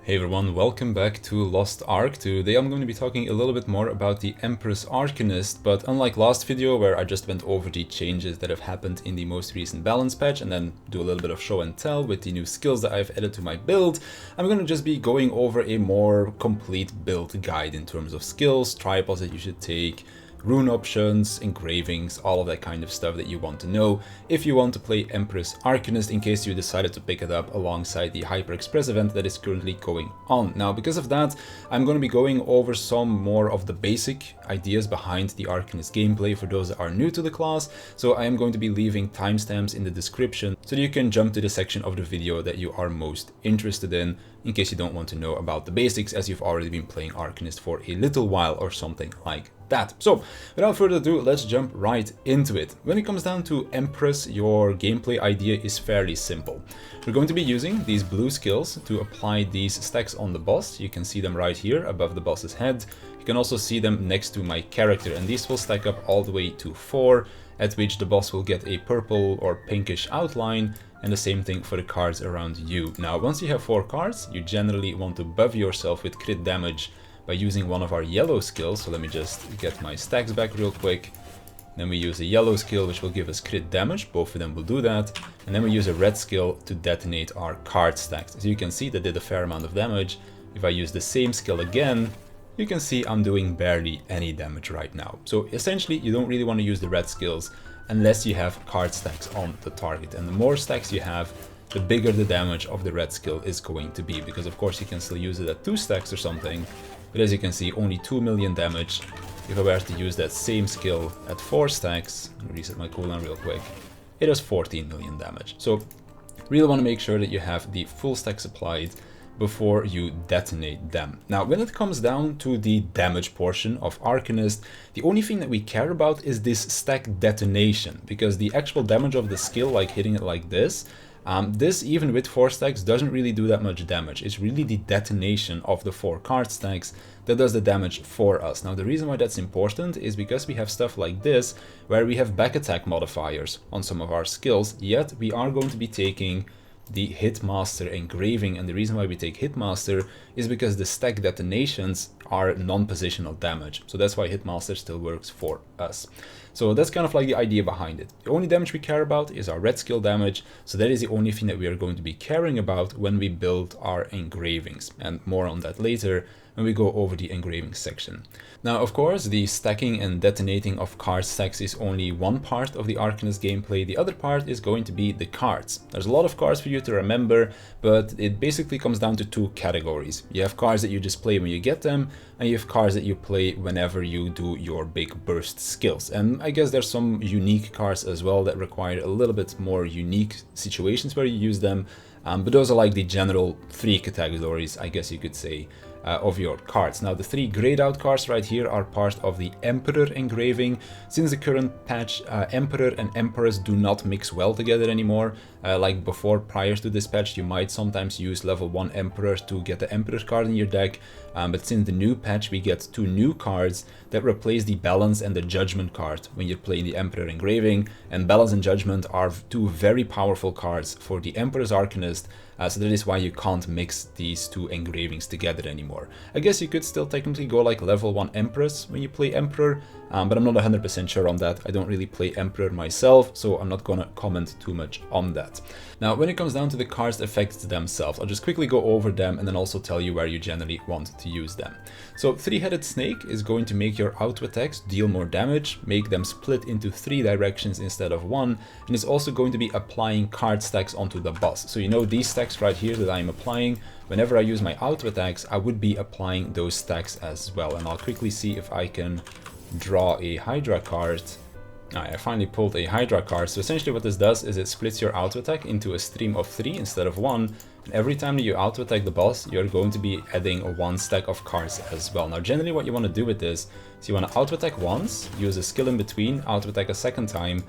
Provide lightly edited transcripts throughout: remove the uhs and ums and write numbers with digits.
Hey everyone, welcome back to Lost Ark. Today I'm going to be talking a little bit more about the Empress Arcanist, but unlike last video where I just went over the changes that have happened in the most recent balance patch and then do a little bit of show and tell with the new skills that I've added to my build, I'm going to just be going over a more complete build guide in terms of skills, tripods that you should take, rune options, engravings, all of that kind of stuff that you want to know if you want to play Empress Arcanist in case you decided to pick it up alongside the Hyper Express event that is currently going on. Now, because of that, I'm going to be going over some more of the basic ideas behind the Arcanist gameplay for those that are new to the class, so I am going to be leaving timestamps in the description so that you can jump to the section of the video that you are most interested in case you don't want to know about the basics as you've already been playing Arcanist for a little while or something like that. So without further ado, let's jump right into it. When it comes down to Empress, your gameplay idea is fairly simple. We're going to be using these blue skills to apply these stacks on the boss. You can see them right here above the boss's head. You can also see them next to my character, and these will stack up all the way to 4, at which the boss will get a purple or pinkish outline, and the same thing for the cards around you. Now, once you have 4 cards, you generally want to buff yourself with crit damage by using one of our yellow skills. So let me just get my stacks back real quick. Then we use a yellow skill, which will give us crit damage. Both of them will do that. And then we use a red skill to detonate our card stacks. As you can see, that did a fair amount of damage. If I use the same skill again, you can see I'm doing barely any damage right now. So essentially, you don't really want to use the red skills unless you have card stacks on the target. And the more stacks you have, the bigger the damage of the red skill is going to be. Because of course you can still use it at 2 stacks or something. But as you can see, only 2 million damage. If I were to use that same skill at 4 stacks, reset my cooldown real quick, it does 14 million damage. So really want to make sure that you have the full stacks applied before you detonate them. Now, when it comes down to the damage portion of Arcanist, the only thing that we care about is this stack detonation, because the actual damage of the skill, like hitting it like this, this, even with 4 stacks, doesn't really do that much damage. It's really the detonation of the 4 card stacks that does the damage for us. Now, the reason why that's important is because we have stuff like this, where we have back attack modifiers on some of our skills, yet we are going to be taking the Hitmaster engraving, and the reason why we take Hitmaster is because the stack detonations are non-positional damage. So that's why Hitmaster still works for us. So that's kind of like the idea behind it. The only damage we care about is our red skill damage, so that is the only thing that we are going to be caring about when we build our engravings, and more on that later when we go over the engraving section. Now, of course, the stacking and detonating of card stacks is only one part of the Arcanist gameplay. The other part is going to be the cards. There's a lot of cards for you to remember, but it basically comes down to 2 categories. You have cards that you just play when you get them, and you have cards that you play whenever you do your big burst skills. And I guess there's some unique cards as well that require a little bit more unique situations where you use them, but those are like the general 3 categories, I guess you could say, of your cards. Now, the 3 grayed out cards right here are part of the Emperor engraving. Since the current patch, Emperor and Empress do not mix well together anymore. Like before, prior to this patch, you might sometimes use level 1 Emperor to get the Emperor card in your deck, but since the new patch, we get 2 new cards that replace the Balance and the Judgment card when you're playing the Emperor engraving, and Balance and Judgment are 2 very powerful cards for the Emperor's Arcanist, so that is why you can't mix these 2 engravings together anymore. I guess you could still technically go like level 1 Empress when you play Emperor, but I'm not 100% sure on that. I don't really play Emperor myself, so I'm not gonna comment too much on that. Now, when it comes down to the cards effects themselves, I'll just quickly go over them and then also tell you where you generally want to use them. So, 3-headed snake is going to make your auto attacks deal more damage, make them split into 3 directions instead of 1, and is also going to be applying card stacks onto the boss. So you know these stacks right here that I'm applying, whenever I use my auto attacks, I would be applying those stacks as well. And I'll quickly see if I can draw a Hydra card. I finally pulled a Hydra card. So essentially what this does is it splits your auto attack into a stream of 3 instead of 1. And every time that you auto attack the boss, you're going to be adding a 1 stack of cards as well. Now, generally what you want to do with this is you want to auto attack once, use a skill in between, auto attack a second time,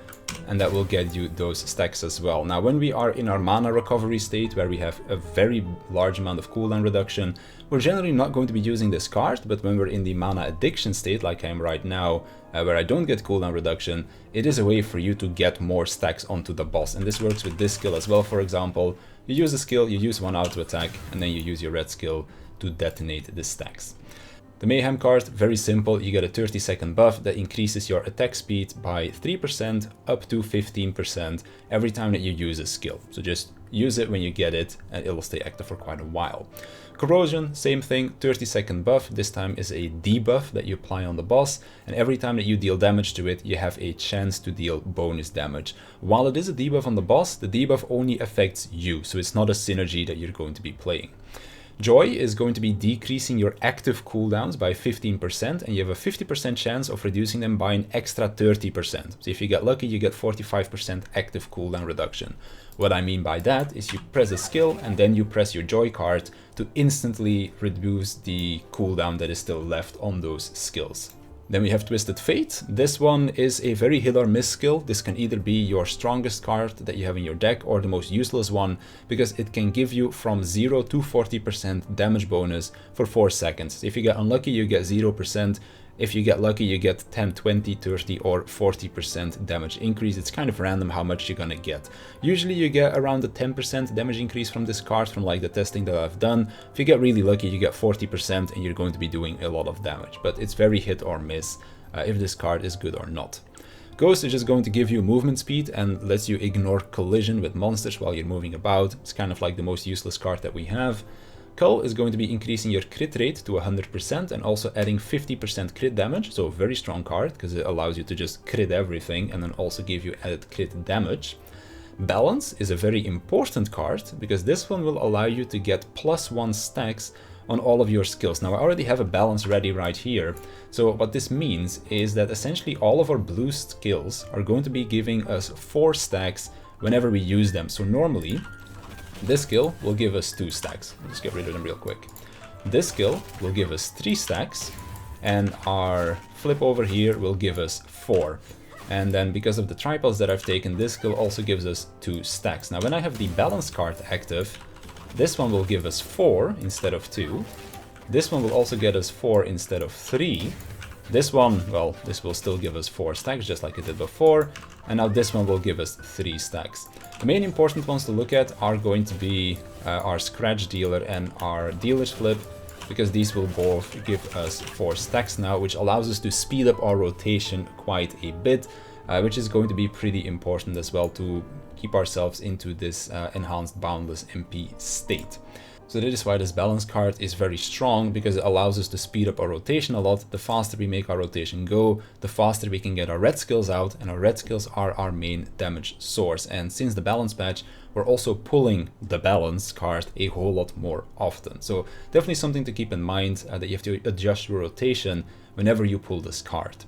and that will get you those stacks as well. Now, when we are in our mana recovery state, where we have a very large amount of cooldown reduction, we're generally not going to be using this card, but when we're in the mana addiction state, like I am right now, where I don't get cooldown reduction, it is a way for you to get more stacks onto the boss. And this works with this skill as well, for example. You use a skill, you use one auto attack, and then you use your red skill to detonate the stacks. The Mayhem card, very simple, you get a 30-second buff that increases your attack speed by 3% up to 15% every time that you use a skill. So just use it when you get it and it will stay active for quite a while. Corrosion, same thing, 30-second buff, this time is a debuff that you apply on the boss, and every time that you deal damage to it, you have a chance to deal bonus damage. While it is a debuff on the boss, the debuff only affects you, so it's not a synergy that you're going to be playing. Joy is going to be decreasing your active cooldowns by 15%, and you have a 50% chance of reducing them by an extra 30%. So if you get lucky, you get 45% active cooldown reduction. What I mean by that is you press a skill and then you press your Joy card to instantly reduce the cooldown that is still left on those skills. Then we have Twisted Fate. This one is a very hit or miss skill. This can either be your strongest card that you have in your deck or the most useless one, because it can give you from 0 to 40% damage bonus for 4 seconds. If you get unlucky, you get 0%. If you get lucky, you get 10, 20, 30 or 40% damage increase. It's kind of random how much you're gonna get. Usually you get around a 10% damage increase from this card from like the testing that I've done. If you get really lucky, you get 40% and you're going to be doing a lot of damage. But it's very hit or miss if this card is good or not. Ghost is just going to give you movement speed and lets you ignore collision with monsters while you're moving about. It's kind of like the most useless card that we have. Cull is going to be increasing your crit rate to 100% and also adding 50% crit damage, so a very strong card because it allows you to just crit everything and then also give you added crit damage. Balance is a very important card because this one will allow you to get +1 stacks on all of your skills. Now I already have a balance ready right here, so what this means is that essentially all of our blue skills are going to be giving us 4 stacks whenever we use them. So normally this skill will give us 2 stacks. Let's get rid of them real quick. This skill will give us 3 stacks, and our flip over here will give us 4. And then because of the tripods that I've taken, this skill also gives us 2 stacks. Now when I have the balance card active, this one will give us 4 instead of 2. This one will also get us 4 instead of 3. This one, well, this will still give us 4 stacks just like it did before. And now this one will give us 3 stacks. The main important ones to look at are going to be our scratch dealer and our dealer's flip, because these will both give us 4 stacks now, which allows us to speed up our rotation quite a bit, which is going to be pretty important as well to keep ourselves into this enhanced boundless MP state. So that is why this balance card is very strong, because it allows us to speed up our rotation a lot. The faster we make our rotation go, the faster we can get our red skills out, and our red skills are our main damage source. And since the balance patch, we're also pulling the balance card a whole lot more often. So definitely something to keep in mind, that you have to adjust your rotation whenever you pull this card.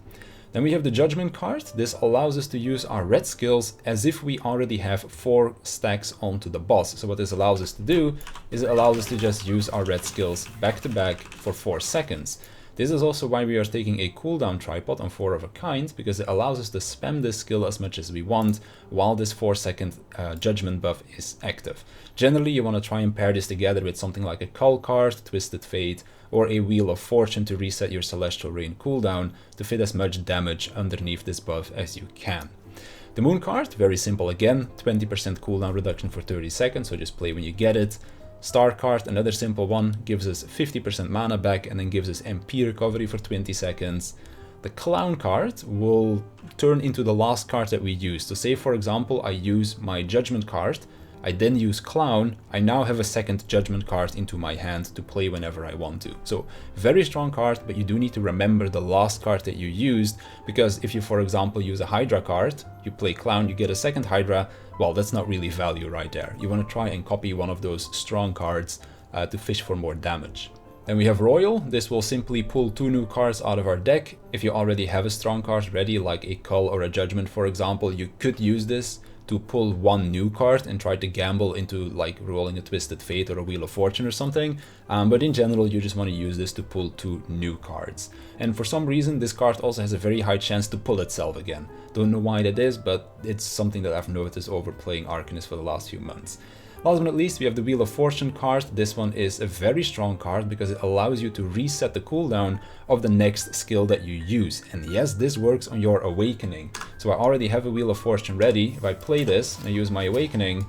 Then we have the Judgment card. This allows us to use our red skills as if we already have 4 stacks onto the boss. So what this allows us to do is it allows us to just use our red skills back to back for 4 seconds. This is also why we are taking a cooldown tripod on 4 of a kind, because it allows us to spam this skill as much as we want while this 4-second Judgment buff is active. Generally, you want to try and pair this together with something like a Cull card, Twisted Fate, or a Wheel of Fortune to reset your Celestial Rain cooldown to fit as much damage underneath this buff as you can. The Moon card, very simple again, 20% cooldown reduction for 30 seconds, so just play when you get it. Star card, another simple one, gives us 50% mana back and then gives us MP recovery for 20 seconds. The Clown card will turn into the last card that we use. So say for example I use my Judgment card, I then use Clown, I now have a second Judgment card into my hand to play whenever I want to. So very strong card, but you do need to remember the last card that you used, because if you for example use a Hydra card, you play Clown, you get a second Hydra, well that's not really value right there. You want to try and copy one of those strong cards to fish for more damage. Then we have Royal. This will simply pull 2 new cards out of our deck. If you already have a strong card ready, like a Cull or a Judgment for example, you could use this to pull 1 new card and try to gamble into like rolling a Twisted Fate or a Wheel of Fortune or something. But in general, you just want to use this to pull 2 new cards. And for some reason, this card also has a very high chance to pull itself again. Don't know why that is, but it's something that I've noticed over playing Arcanist for the last few months. Last but not least, we have the Wheel of Fortune card. This one is a very strong card because it allows you to reset the cooldown of the next skill that you use. And yes, this works on your Awakening. So I already have a Wheel of Fortune ready. If I play this and I use my Awakening,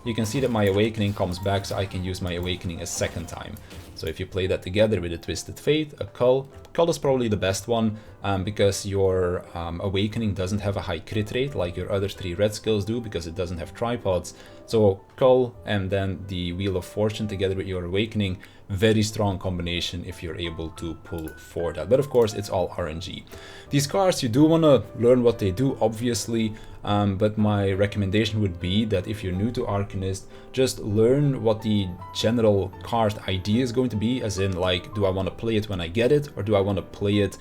you can see that my Awakening comes back, so I can use my Awakening a second time. So if you play that together with a Twisted Fate, a Cull is probably the best one because your Awakening doesn't have a high crit rate like your other 3 red skills do because it doesn't have tripods. So Cull and then the Wheel of Fortune together with your Awakening, very strong combination if you're able to pull for that. But of course, it's all RNG. These cards, you do want to learn what they do, obviously, but my recommendation would be that if you're new to Arcanist, just learn what the general card idea is going to be, as in like, do I want to play it when I get it, or do I want to play it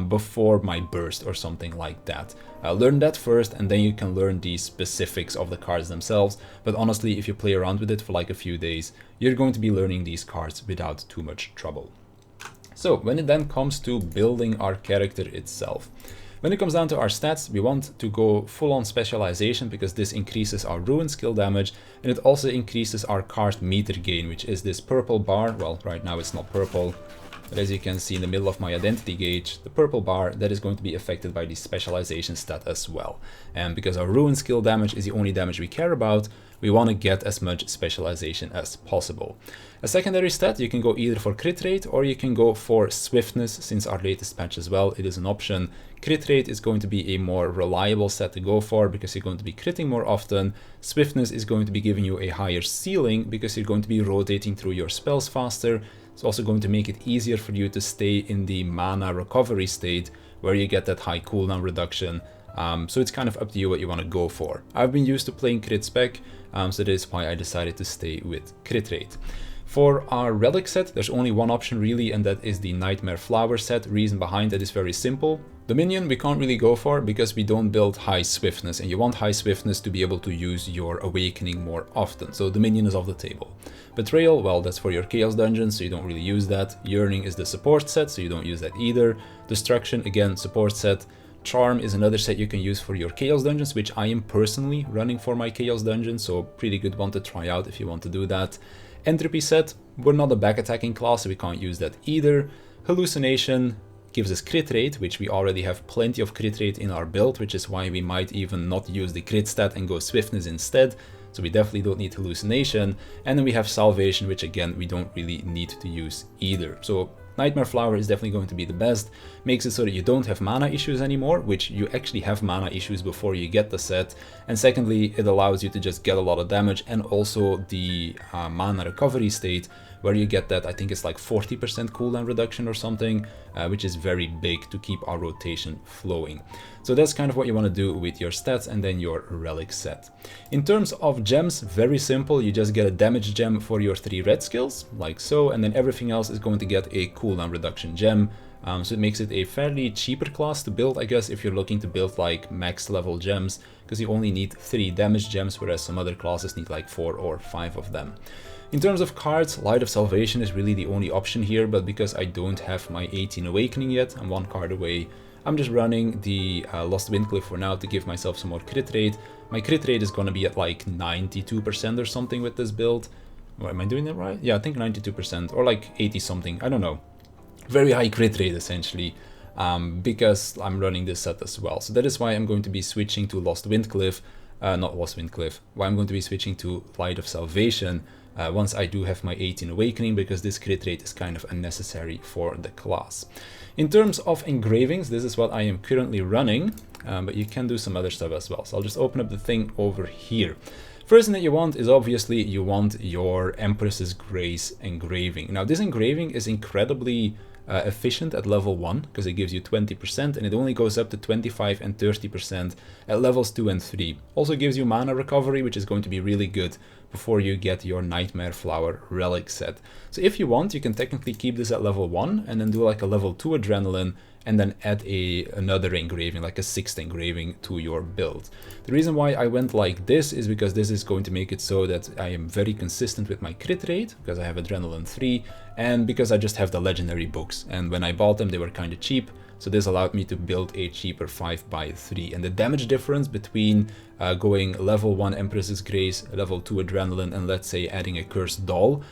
before my burst or something like that. Learn that first, and then you can learn the specifics of the cards themselves. But honestly, if you play around with it for like a few days, you're going to be learning these cards without too much trouble. So when it then comes to building our character itself, when it comes down to our stats, we want to go full on specialization because this increases our ruin skill damage, and it also increases our card meter gain, which is this purple bar. Well, right now it's not purple, but as you can see in the middle of my identity gauge, the purple bar, that is going to be affected by the specialization stat as well. And because our ruin skill damage is the only damage we care about, we want to get as much specialization as possible. A secondary stat, you can go either for crit rate or you can go for swiftness, since our latest patch as well, it is an option. Crit rate is going to be a more reliable stat to go for because you're going to be critting more often. Swiftness is going to be giving you a higher ceiling because you're going to be rotating through your spells faster. It's also going to make it easier for you to stay in the mana recovery state where you get that high cooldown reduction. So it's kind of up to you what you want to go for. I've been used to playing crit spec, so that is why I decided to stay with crit rate. For our relic set, there's only one option really, and that is the Nightmare Flower set. Reason behind that is very simple. Dominion we can't really go for because we don't build high swiftness, and you want high swiftness to be able to use your Awakening more often, so Dominion is off the table. Betrayal, well, that's for your Chaos Dungeons, so you don't really use that. Yearning is the support set, so you don't use that either. Destruction, again, support set. Charm is another set you can use for your Chaos Dungeons, which I am personally running for my Chaos Dungeon, so pretty good one to try out if you want to do that. Entropy set, we're not a back attacking class, so we can't use that either. Hallucination gives us crit rate, which we already have plenty of crit rate in our build, which is why we might even not use the crit stat and go swiftness instead. So we definitely don't need hallucination. And then we have salvation, which again, we don't really need to use either. So Nightmare Flower is definitely going to be the best. Makes it so that you don't have mana issues anymore, which you actually have mana issues before you get the set. And secondly, it allows you to just get a lot of damage, and also the mana recovery state, where you get that, I think it's like 40% cooldown reduction or something, which is very big to keep our rotation flowing. So that's kind of what you want to do with your stats and then your relic set. In terms of gems, very simple. You just get a damage gem for your 3 red skills, like so, and then everything else is going to get a cooldown reduction gem. So it makes it a fairly cheaper class to build, I guess, if you're looking to build like max level gems, because you only need 3 damage gems, whereas some other classes need like 4 or 5 of them. In terms of cards, Light of Salvation is really the only option here, but because I don't have my 18 Awakening yet, I'm 1 card away, I'm just running the Lost Windcliff for now to give myself some more crit rate. My crit rate is going to be at like 92% or something with this build. What, am I doing that right? Yeah, I think 92% or like 80 something, I don't know. Very high crit rate essentially, because I'm running this set as well. So that is why I'm going to be switching to Lost Windcliff, not Lost Windcliff, why I'm going to be switching to Light of Salvation once I do have my 18 Awakening, because this crit rate is kind of unnecessary for the class. In terms of engravings, this is what I am currently running, but you can do some other stuff as well. So I'll just open up the thing over here. First thing that you want is obviously you want your Empress's Grace engraving. Now this engraving is incredibly efficient at level 1 because it gives you 20%, and it only goes up to 25 and 30% at levels 2 and 3. Also gives you mana recovery, which is going to be really good before you get your Nightmare Flower relic set. So if you want, you can technically keep this at level 1 and then do like a level 2 adrenaline and then add another engraving, like a 6th engraving to your build. The reason why I went like this is because this is going to make it so that I am very consistent with my crit rate, because I have adrenaline 3, and because I just have the legendary books, and when I bought them they were kind of cheap, so this allowed me to build a cheaper 5x3. And the damage difference between going level 1 Empress's Grace, level 2 adrenaline, and let's say adding a cursed doll,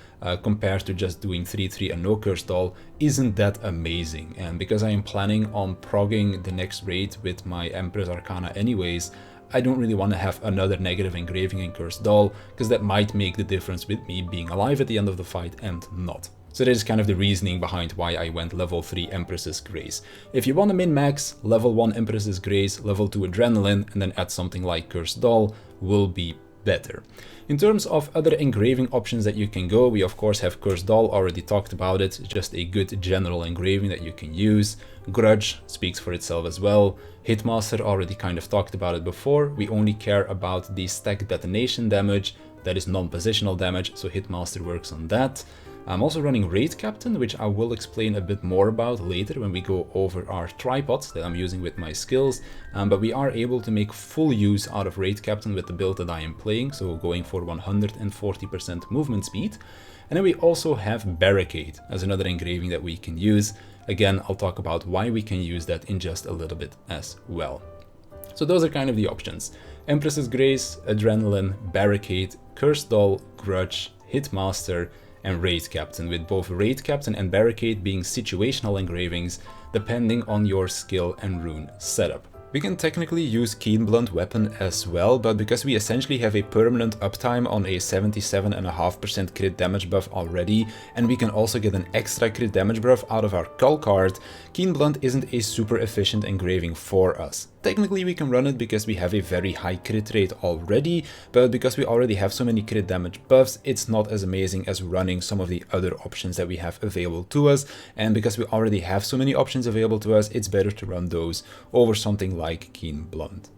compared to just doing 3/3 and no cursed doll, isn't that amazing. And because I am planning on progging the next raid with my Empress Arcana anyways, I don't really want to have another negative engraving in Cursed Doll, because that might make the difference with me being alive at the end of the fight and not. So that is kind of the reasoning behind why I went level 3 Empress's Grace. If you want to min-max, level 1 Empress's Grace, level 2 Adrenaline, and then add something like Cursed Doll will be better. In terms of other engraving options that you can go, we of course have Cursed Doll, already talked about it, just a good general engraving that you can use. Grudge speaks for itself as well. Hitmaster, already kind of talked about it before, we only care about the stack detonation damage, that is non-positional damage, so Hitmaster works on that. I'm also running Raid Captain, which I will explain a bit more about later when we go over our tripods that I'm using with my skills, but we are able to make full use out of Raid Captain with the build that I am playing, so going for 140% movement speed. And then we also have Barricade as another engraving that we can use. Again, I'll talk about why we can use that in just a little bit as well. So those are kind of the options. Empress's Grace, Adrenaline, Barricade, Cursed Doll, Grudge, Hitmaster, and Raid Captain, with both Raid Captain and Barricade being situational engravings depending on your skill and rune setup. We can technically use Keen Blunt Weapon as well, but because we essentially have a permanent uptime on a 77.5% crit damage buff already, and we can also get an extra crit damage buff out of our Cull card, Keen Blunt isn't a super efficient engraving for us. Technically we can run it because we have a very high crit rate already, but because we already have so many crit damage buffs, it's not as amazing as running some of the other options that we have available to us, and because we already have so many options available to us, it's better to run those over something like Keen Blunt.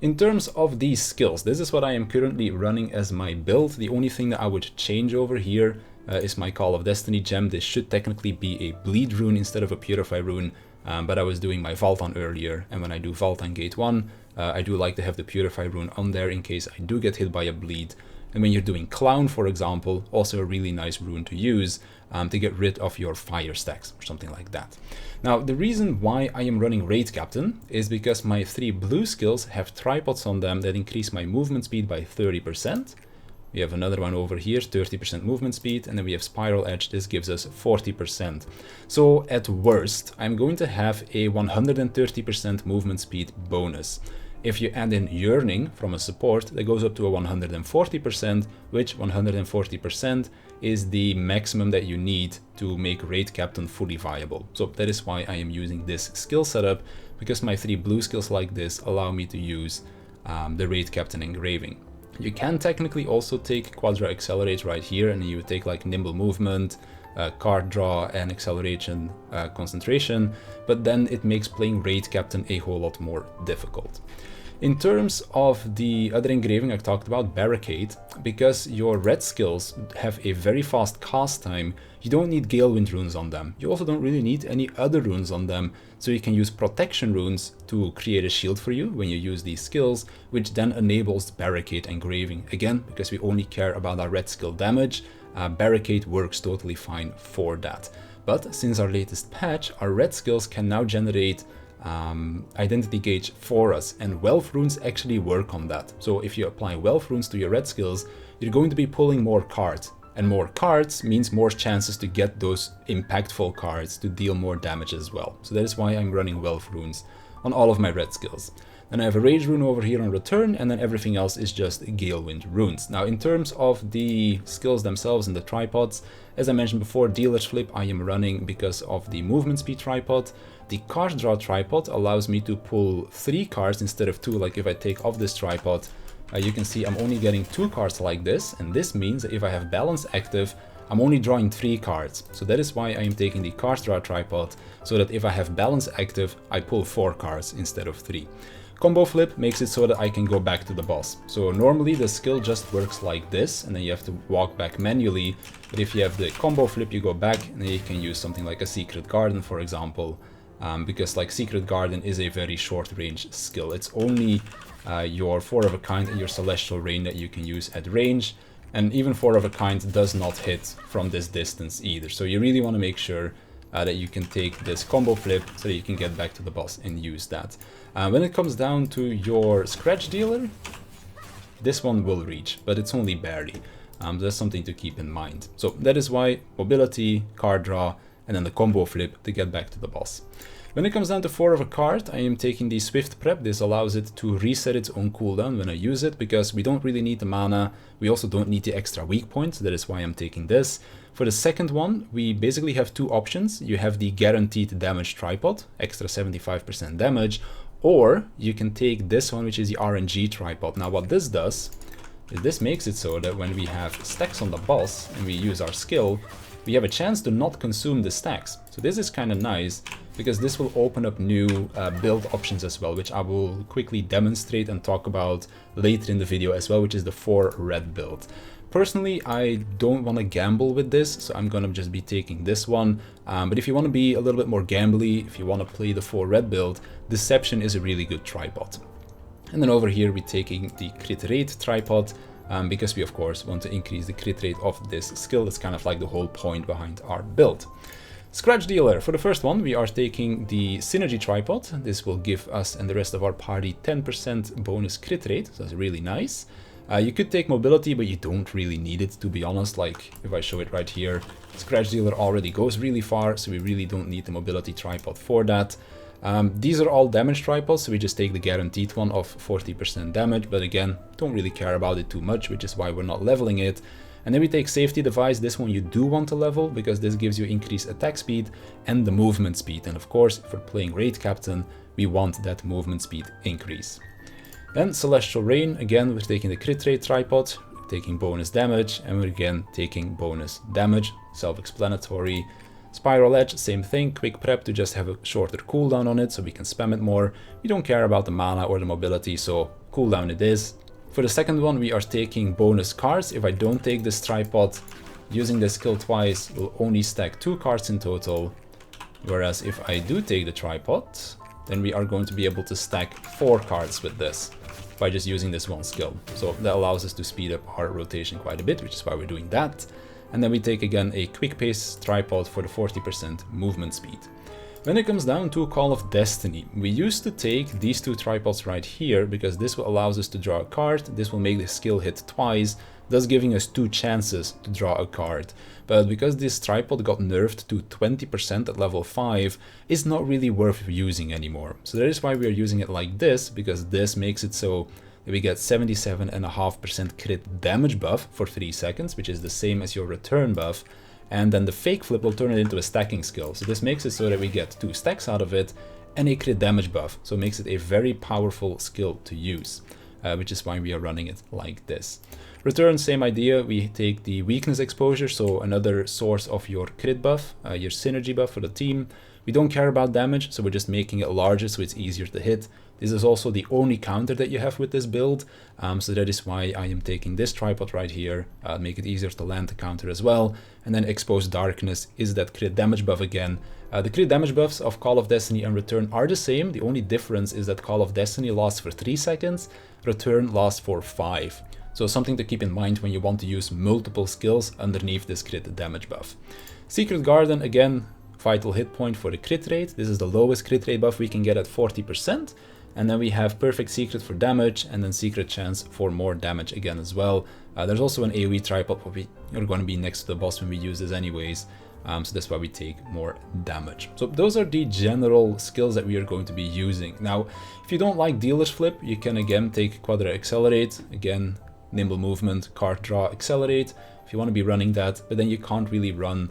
In terms of these skills, this is what I am currently running as my build. The only thing that I would change over here is my Call of Destiny gem. This should technically be a bleed rune instead of a purify rune, but I was doing my Valtan earlier, and when I do Valtan Gate 1, I do like to have the purify rune on there in case I do get hit by a bleed. And when you're doing Clown, for example, also a really nice rune to use to get rid of your fire stacks or something like that. Now, the reason why I am running Raid Captain is because my 3 blue skills have tripods on them that increase my movement speed by 30%. We have another one over here, 30% movement speed, and then we have Spiral Edge, this gives us 40%. So at worst, I'm going to have a 130% movement speed bonus. If you add in Yearning from a support, that goes up to a 140%, which 140% is the maximum that you need to make Raid Captain fully viable. So that is why I am using this skill setup, because my 3 blue skills like this allow me to use the Raid Captain engraving. You can technically also take Quadra Accelerate right here, and you would take like Nimble Movement, card draw, and acceleration concentration, but then it makes playing Raid Captain a whole lot more difficult. In terms of the other engraving I talked about, Barricade, because your red skills have a very fast cast time, you don't need Galewind runes on them. You also don't really need any other runes on them, so you can use protection runes to create a shield for you when you use these skills, which then enables Barricade engraving. Again, because we only care about our red skill damage, Barricade works totally fine for that. But since our latest patch, our red skills can now generate identity gauge for us, and wealth runes actually work on that. So if you apply wealth runes to your red skills, you're going to be pulling more cards, and more cards means more chances to get those impactful cards to deal more damage as well. So that is why I'm running wealth runes on all of my red skills. Then I have a rage rune over here on return, and then everything else is just Galewind runes. Now in terms of the skills themselves and the tripods, as I mentioned before, Dealer's Flip I am running because of the movement speed tripod. The card draw tripod allows me to pull 3 cards instead of 2, like if I take off this tripod, you can see I'm only getting 2 cards like this, and this means that if I have balance active, I'm only drawing 3 cards. So that is why I am taking the card draw tripod, so that if I have balance active, I pull 4 cards instead of 3. Combo Flip makes it so that I can go back to the boss. So normally the skill just works like this, and then you have to walk back manually, but if you have the Combo Flip, you go back, and then you can use something like a Secret Garden, for example, because like Secret Garden is a very short range skill. It's only your 4 of a kind and your Celestial Rain that you can use at range, and even 4 of a kind does not hit from this distance either. So you really want to make sure that you can take this Combo Flip so that you can get back to the boss and use that. When it comes down to your Scratch Dealer, this one will reach, but it's only barely. That's something to keep in mind. So that is why mobility, card draw, and then the Combo Flip to get back to the boss. When it comes down to 4 of a card, I am taking the Swift Prep. This allows it to reset its own cooldown when I use it, because we don't really need the mana. We also don't need the extra weak points. That is why I'm taking this. For the second one, we basically have 2 options. You have the guaranteed damage tripod, extra 75% damage, or you can take this one, which is the RNG tripod. Now what this does is this makes it so that when we have stacks on the boss and we use our skill, we have a chance to not consume the stacks. So this is kind of nice, because this will open up new build options as well, which I will quickly demonstrate and talk about later in the video as well, which is the 4 red build. Personally, I don't want to gamble with this, so I'm going to just be taking this one. But if you want to be a little bit more gambly, if you want to play the 4 red build, Deception is a really good tripod. And then over here we're taking the crit rate tripod, because we of course want to increase the crit rate of this skill. That's kind of like the whole point behind our build. Scratch Dealer. For the first one, we are taking the Synergy tripod. This will give us and the rest of our party 10% bonus crit rate, so that's really nice. You could take Mobility, but you don't really need it, to be honest. Like, if I show it right here, Scratch Dealer already goes really far, so we really don't need the Mobility tripod for that. These are all damage tripods, so we just take the guaranteed one of 40% damage, but again, don't really care about it too much, which is why we're not leveling it. And then we take Safety Device. This one you do want to level, because this gives you increased attack speed and the movement speed. And of course, if we're playing Raid Captain, we want that movement speed increase. Then Celestial Rain. Again, we're taking the crit rate tripod, taking bonus damage, and we're again taking bonus damage. Self-explanatory. Spiral Edge, same thing, quick prep to just have a shorter cooldown on it so we can spam it more. We don't care about the mana or the mobility, so cooldown it is. For the second one, we are taking bonus cards. If I don't take this tripod, using this skill twice will only stack 2 cards in total. Whereas if I do take the tripod, then we are going to be able to stack 4 cards with this by just using this one skill. So that allows us to speed up our rotation quite a bit, which is why we're doing that. And then we take again a quick pace tripod for the 40% movement speed. When it comes down to Call of Destiny, we used to take these 2 tripods right here, because this allows us to draw a card. This will make the skill hit twice, thus giving us 2 chances to draw a card. But because this tripod got nerfed to 20% at level 5, it's not really worth using anymore. So that is why we are using it like this, because this makes it so that we get 77.5% crit damage buff for 3 seconds, which is the same as your return buff. And then the fake flip will turn it into a stacking skill. So this makes it so that we get 2 stacks out of it and a crit damage buff. So it makes it a very powerful skill to use, which is why we are running it like this. Return, same idea. We take the weakness exposure, so another source of your crit buff, your synergy buff for the team. We don't care about damage, so we're just making it larger so it's easier to hit. This is also the only counter that you have with this build, so that is why I am taking this tripod right here, make it easier to land the counter as well. And then Expose Darkness is that crit damage buff again. The crit damage buffs of Call of Destiny and Return are the same. The only difference is that Call of Destiny lasts for 3 seconds, Return lasts for 5. So something to keep in mind when you want to use multiple skills underneath this crit damage buff. Secret Garden, again, vital hit point for the crit rate. This is the lowest crit rate buff we can get at 40%. And then we have Perfect Secret for damage, and then Secret Chance for more damage again as well. There's also an AoE tripod, but we are going to be next to the boss when we use this anyways. So that's why we take more damage. So those are the general skills that we are going to be using. Now, if you don't like Dealer's Flip, you can again take Quadra Accelerate. Again, Nimble Movement, Card Draw, Accelerate, if you want to be running that. But then you can't really run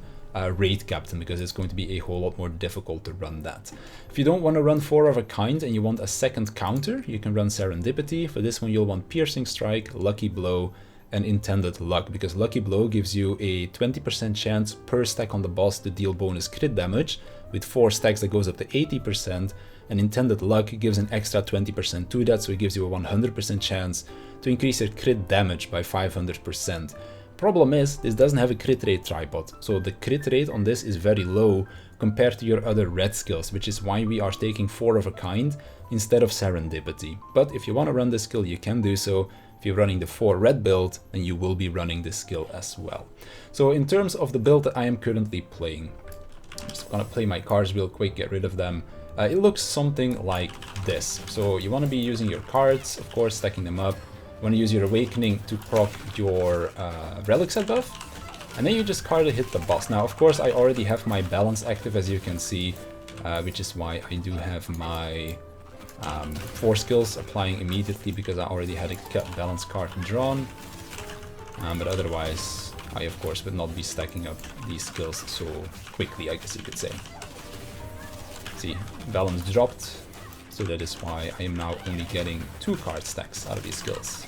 Raid Captain, because it's going to be a whole lot more difficult to run that. If you don't want to run 4 of a kind and you want a second counter, you can run Serendipity. For this one you'll want Piercing Strike, Lucky Blow, and Intended Luck, because Lucky Blow gives you a 20% chance per stack on the boss to deal bonus crit damage. With 4 stacks that goes up to 80%, and Intended Luck gives an extra 20% to that, so it gives you a 100% chance to increase your crit damage by 500%. Problem is, this doesn't have a crit rate tripod, so the crit rate on this is very low compared to your other red skills, which is why we are taking 4 of a kind instead of Serendipity. But if you want to run this skill, you can do so. If you're running the 4 red build, then you will be running this skill as well. So in terms of the build that I am currently playing, I'm just gonna play my cards real quick, get rid of them. It looks something like this. So you want to be using your cards, of course, stacking them up. You want to use your Awakening to proc your Relic set buff, and then you just hardly hit the boss. Now, of course, I already have my balance active, as you can see. which is why I do have my 4 skills applying immediately, because I already had a balance card drawn. But otherwise, I of course would not be stacking up these skills so quickly, I guess you could say. See, balance dropped, so that is why I am now only getting 2 card stacks out of these skills.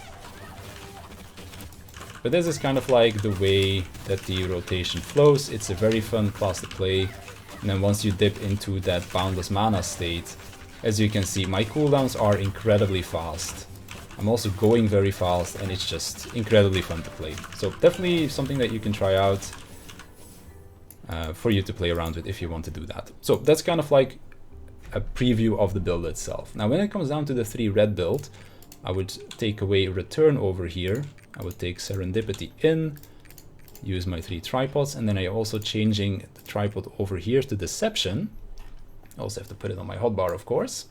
But this is kind of like the way that the rotation flows. It's a very fun class to play. And then once you dip into that boundless mana state, as you can see, my cooldowns are incredibly fast. I'm also going very fast, and it's just incredibly fun to play. So definitely something that you can try out for you to play around with if you want to do that. So that's kind of like a preview of the build itself. Now when it comes down to the 3 red build, I would take away return over here. I would take serendipity in, use my 3 tripods, and then I also changing the tripod over here to deception. I also have to put it on my hotbar, of course.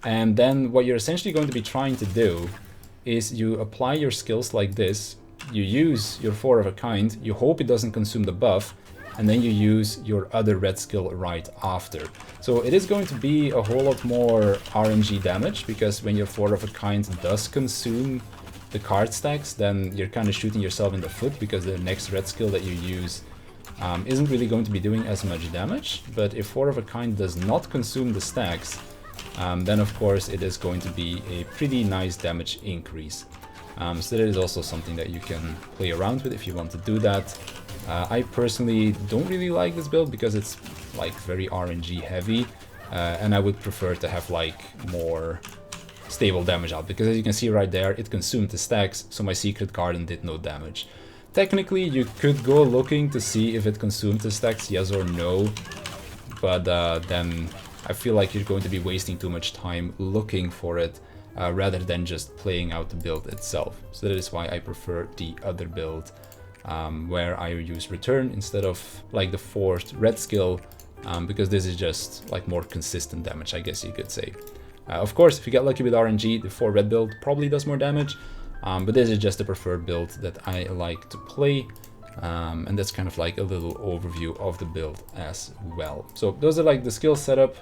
And then what you're essentially going to be trying to do is you apply your skills like this, you use your 4 of a kind, you hope it doesn't consume the buff, and then you use your other red skill right after. So it is going to be a whole lot more RNG damage, because when your 4 of a kind does consume the card stacks, then you're kind of shooting yourself in the foot, because the next red skill that you use isn't really going to be doing as much damage. But if 4 of a kind does not consume the stacks, then of course it is going to be a pretty nice damage increase. So that is also something that you can play around with if you want to do that. I personally don't really like this build because it's like very RNG heavy, and I would prefer to have like more stable damage out, because as you can see right there, it consumed the stacks, so my secret garden did no damage. Technically you could go looking to see if it consumed the stacks, yes or no, but then I feel like you're going to be wasting too much time looking for it rather than just playing out the build itself. So that is why I prefer the other build, where I use return instead of like the 4th red skill, because this is just like more consistent damage, I guess you could say. Of course, if you get lucky with RNG, the 4 red build probably does more damage, but this is just the preferred build that I like to play, and that's kind of like a little overview of the build as well. So those are like the skill setup.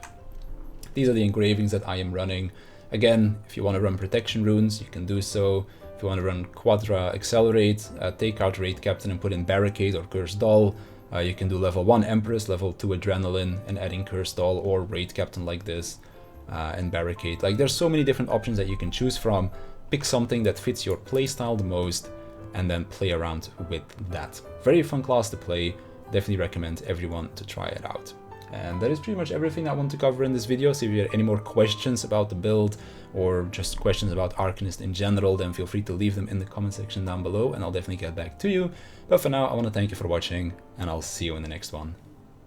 These are the engravings that I am running. Again, if you want to run protection runes, you can do so. If you want to run Quadra Accelerate, take out Raid Captain and put in Barricade or Cursed Doll. You can do level 1 Empress, level 2 Adrenaline, and adding Cursed Doll or Raid Captain like this. And Barricade. Like, there's so many different options that you can choose from. Pick something that fits your playstyle the most and then play around with that. Very fun class to play. Definitely recommend everyone to try it out. And that is pretty much everything I want to cover in this video. So if you have any more questions about the build or just questions about Arcanist in general, then feel free to leave them in the comment section down below and I'll definitely get back to you. But for now, I want to thank you for watching and I'll see you in the next one.